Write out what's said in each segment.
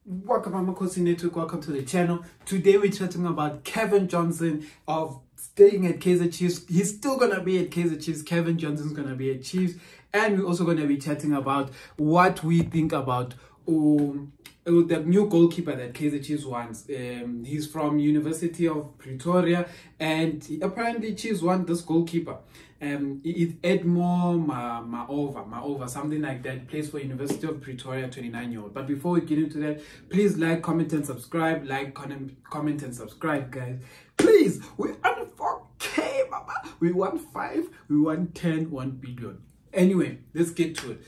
Welcome Amakhosi Network, welcome to the channel. Today we're chatting about Cavin Johnson of staying at Kaizer Chiefs. He's still going to be at Kaizer Chiefs. Cavin Johnson's going to be at Chiefs. And we're also going to be chatting about what we think about the new goalkeeper that Kaizer Chiefs wants. He's from University of Pretoria, and apparently Chiefs want this goalkeeper. It's Edmore Maova, something like that. Plays for University of Pretoria, 29-year-old. But before we get into that, please like, comment, and subscribe. Like, comment, and subscribe, guys. Please, we're on 4K, mama. We want 5, we want 10, 1 billion. Anyway, let's get to it.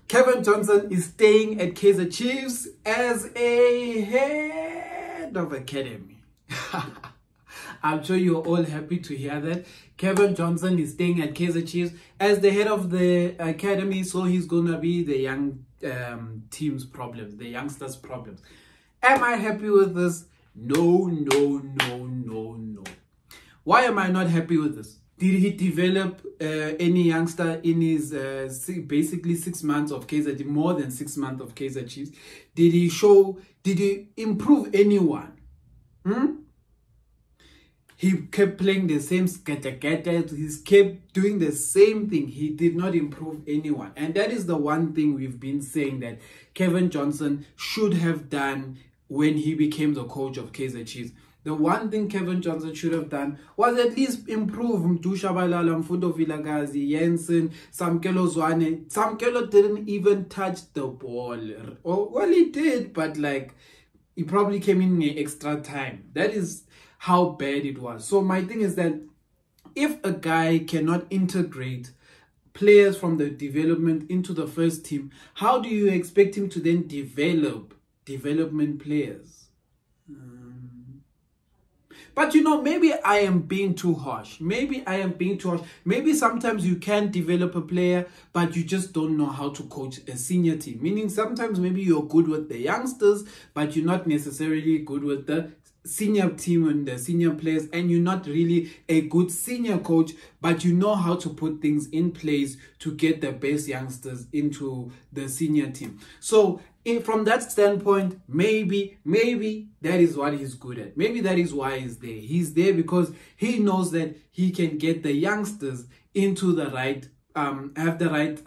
Cavin Johnson is staying at Kaizer Chiefs as a head of academy. I'm sure you're all happy to hear that. Cavin Johnson is staying at Kaizer Chiefs as the head of the academy, so he's going to be the young team's problems, the youngsters' problems. Am I happy with this? No. Why am I not happy with this? Did he develop any youngster in his basically 6 months of Kaizer, more than 6 months of Kaizer Chiefs? Did he improve anyone? He kept playing the same scatter. He kept doing the same thing. He did not improve anyone. And that is the one thing we've been saying that Cavin Johnson should have done when he became the coach of Kaizer Chiefs. The one thing Cavin Johnson should have done was at least improve Mdushabalala, Mfundo Vilagazi, Jensen, Samkelo Zwane. Samkelo didn't even touch the ball. Well, he did, but like, he probably came in extra time. That is how bad it was. So my thing is that if a guy cannot integrate players from the development into the first team, how do you expect him to then develop development players? But you know, maybe I am being too harsh. Maybe sometimes you can develop a player, but you just don't know how to coach a senior team. Meaning sometimes maybe you're good with the youngsters, but you're not necessarily good with the senior team and the senior players, and you're not really a good senior coach, but you know how to put things in place to get the best youngsters into the senior team. So from that standpoint, maybe that is what he's good at. Maybe that is why he's there. He's there because he knows that he can get the youngsters into the right, have the right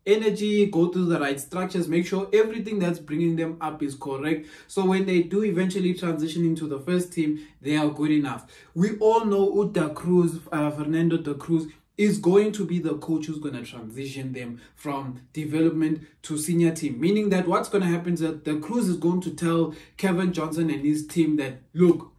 energy, go through the right structures, make sure everything that's bringing them up is correct. So when they do eventually transition into the first team, they are good enough. We all know Fernando de Cruz is going to be the coach who's going to transition them from development to senior team. Meaning that what's going to happen is that the Cruz is going to tell Cavin Johnson and his team that, look,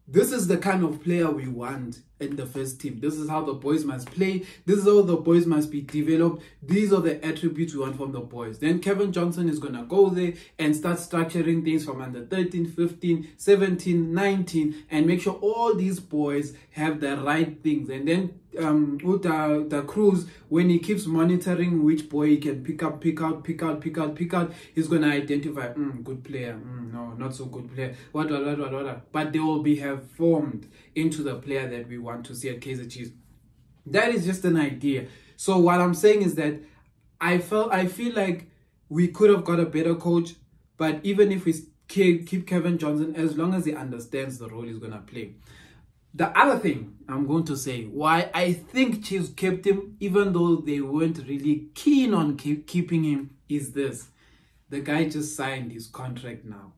this is the kind of player we want in the first team. This is how the boys must play. This is how the boys must be developed. These are the attributes we want from the boys. Then Cavin Johnson is going to go there and start structuring things from under 13, 15, 17, 19, and make sure all these boys have the right things. And then the Cruz, when he keeps monitoring which boy he can pick out, he's going to identify, good player, no, not so good player, what. But they will have formed into the player that we want to see at Kaizer Chiefs. That is just an idea. So what I'm saying is that I feel like we could have got a better coach, but even if we keep Cavin Johnson, as long as he understands the role he's going to play. The other thing I'm going to say, why I think Chiefs kept him, even though they weren't really keen on keeping him, is this. The guy just signed his contract now.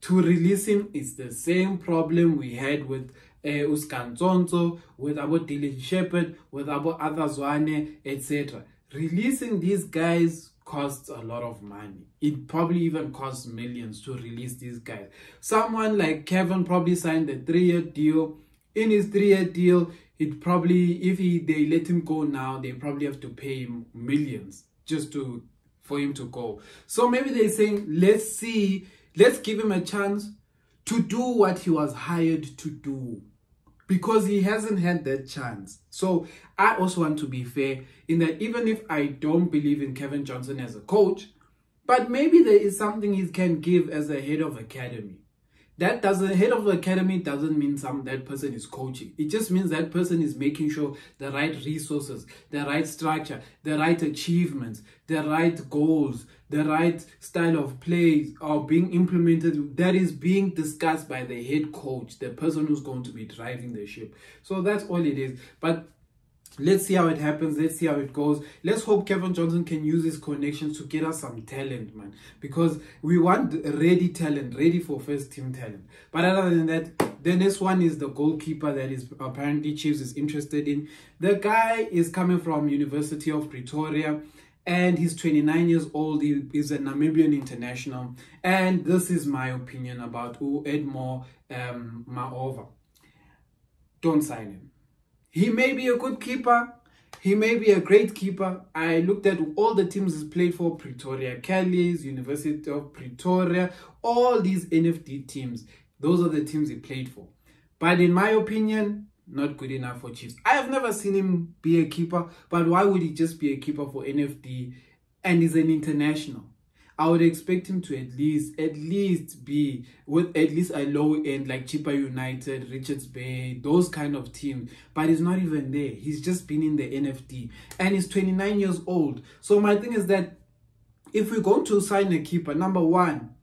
To release him is the same problem we had with Uskan Zonzo, with Abu Dylan Shepherd, with Abu Adazwane, etc. Releasing these guys costs a lot of money. It probably even costs millions to release these guys. Someone like Cavin probably signed a 3-year deal. In his 3-year deal, it probably, if they let him go now, they probably have to pay him millions just for him to go. So maybe they're saying, let's give him a chance to do what he was hired to do, because he hasn't had that chance. So I also want to be fair in that even if I don't believe in Cavin Johnson as a coach, but maybe there is something he can give as a head of academy. That doesn't, head of the academy doesn't mean that person is coaching. It just means that person is making sure the right resources, the right structure, the right achievements, the right goals, the right style of play are being implemented, that is being discussed by the head coach, the person who's going to be driving the ship. So that's all it is. But let's see how it happens. Let's see how it goes. Let's hope Kevin Johnson can use his connections to get us some talent, man. Because we want ready talent, ready for first team talent. But other than that, the next one is the goalkeeper that is apparently Chiefs is interested in. The guy is coming from University of Pretoria. And he's 29 years old. He is a Namibian international. And this is my opinion about Edmore Maova. Don't sign him. He may be a good keeper. He may be a great keeper. I looked at all the teams he's played for: Pretoria Callies, University of Pretoria, all these NFD teams. Those are the teams he played for. But in my opinion, not good enough for Chiefs. I have never seen him be a keeper, but why would he just be a keeper for NFD and he's an international? I would expect him to at least be with at least a low end like Chippa United, Richards Bay, those kind of teams. But he's not even there. He's just been in the NFD and he's 29 years old. So my thing is that if we're going to sign a keeper, number one,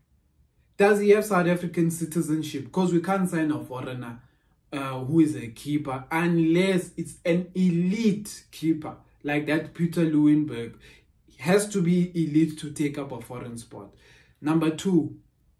does he have South African citizenship? Because we can't sign a foreigner who is a keeper unless it's an elite keeper like that Peter Lewinberg. Has to be elite to take up a foreign spot. Number two,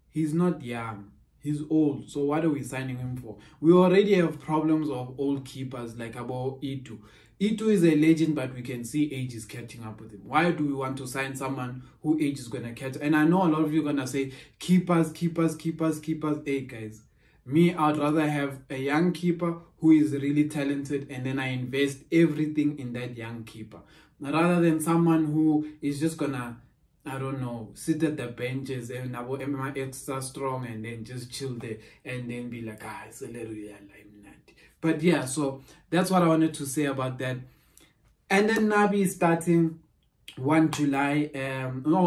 he's not young. He's old. So what are we signing him for? We already have problems of old keepers like about Itu. Itu is a legend, but we can see age is catching up with him. Why do we want to sign someone who age is going to catch? And I know a lot of you are going to say, keepers. Hey, guys. Me, I'd rather have a young keeper who is really talented and then I invest everything in that young keeper. Rather than someone who is just gonna, I don't know, sit at the benches and am I extra strong and then just chill there and then be like, it's a little alignment. But yeah, so that's what I wanted to say about that. And then Nabi is starting 1 July.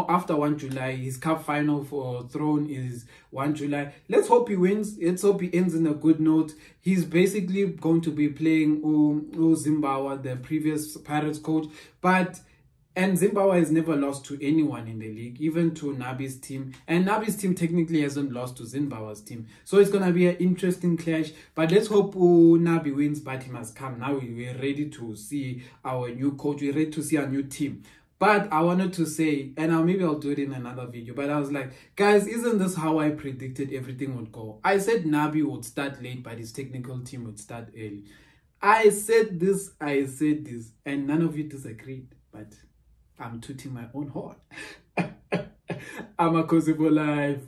After 1 July, his cup final for Throne is 1 July. Let's hope he wins. Let's hope he ends in a good note. He's basically going to be playing Zimbabwe, the previous Pirates coach. And Zimbabwe has never lost to anyone in the league, even to Nabi's team. And Nabi's team technically hasn't lost to Zimbabwe's team. So it's going to be an interesting clash. But let's hope Nabi wins, but he must come. Now we're ready to see our new coach. We're ready to see our new team. But I wanted to say, and maybe I'll do it in another video, but I was like, guys, isn't this how I predicted everything would go? I said Nabi would start late, but his technical team would start early. I said this, and none of you disagreed, but I'm tooting my own horn. Amakhosi for life.